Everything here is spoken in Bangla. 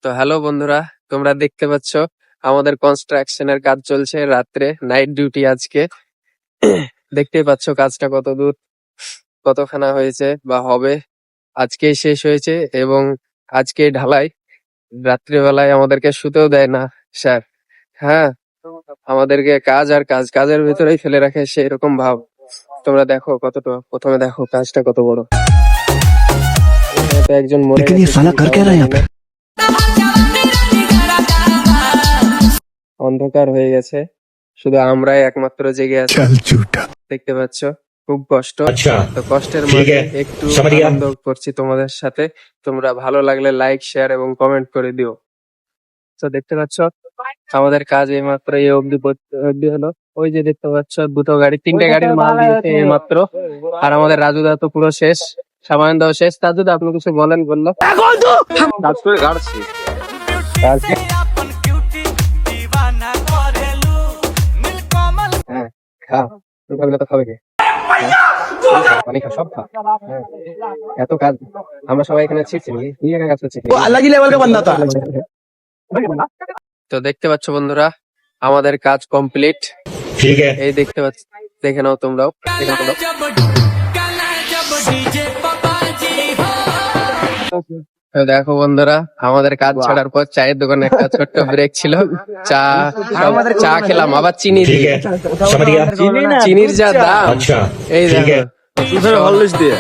তো হ্যালো বন্ধুরা, তোমরা দেখতে পাচ্ছ আমাদের কনস্ট্রাকশনের কাজ চলছে রাত্রে, নাইট ডিউটি আজকে। দেখতেই পাচ্ছ কাজটা কত দূর, কতখানা হয়েছে বা হবে। আজকেই শেষ হয়েছে এবং আজকে ঢালাই। রাত্রিবেলায় আমাদেরকে শুতেও দেয় না স্যার। হ্যাঁ, আমাদেরকে কাজ আর কাজ, কাজের ভিতরেই ফেলে রাখে সেই রকম ভাব। তোমরা দেখো কতটা, প্রথমে দেখো কাজটা কত বড়। হয়তো একজন মরে लेकिन ये গেছে, साला कर তাও क्या रहा है জানি यहाँ না। पे। অন্ধকার হয়ে গেছে, শুধু আমরাই একমাত্র জেগে আছি। चल झूठा। দেখতে পাচ্ছ খুব কষ্ট। अच्छा তো কষ্টের ठीक মাঝে है একটু समझ गया আনন্দ করছি তোমাদের সাথে। তোমরা ভালো লাগলে লাইক, শেয়ার এবং কমেন্ট করে দিও। তো দেখতে পাচ্ছ আমাদের কাজ এইমাত্র এই অবধি হলো। ওই যে দেখতে পাচ্ছ দুটো গাড়ি, তিনটে গাড়ির মাল দিয়েছে এইমাত্র। আর আমাদের রাজুদা তো পুরো শেষ, সামান্য দাও শেষ। রাজুদা আপনি কিছু বলেন, বললো কাজ করে গাড়ছি। হ্যাঁ, খাও। তুমি খাবে না তো খাবে কে? পানি খা, সব খা। হ্যাঁ, এত কাজ আমরা সবাই এখানে ছিটছি, নিয়ে একা কাজ করছি। वो अलग ही लेवल का बंदा था। তো দেখতে পাচ্ছ বন্ধুরা, আমাদের কাজ কমপ্লিট। ठीक है এই দেখতে পাচ্ছ, দেখে নাও তোমরাও, দেখে নাও তোমরাও। তো দেখো বন্ধুরা, আমাদের কাজ ছাড়ার পর চায়ের দোকানে একটা ছোট্ট ব্রেক ছিল। চা খেলাম, আবার চিনি ठीक দিয়ে। है समझ गया চিনির যা দাম, अच्छा এই ठीक দেখো। है हॉर्लिक्स दिया।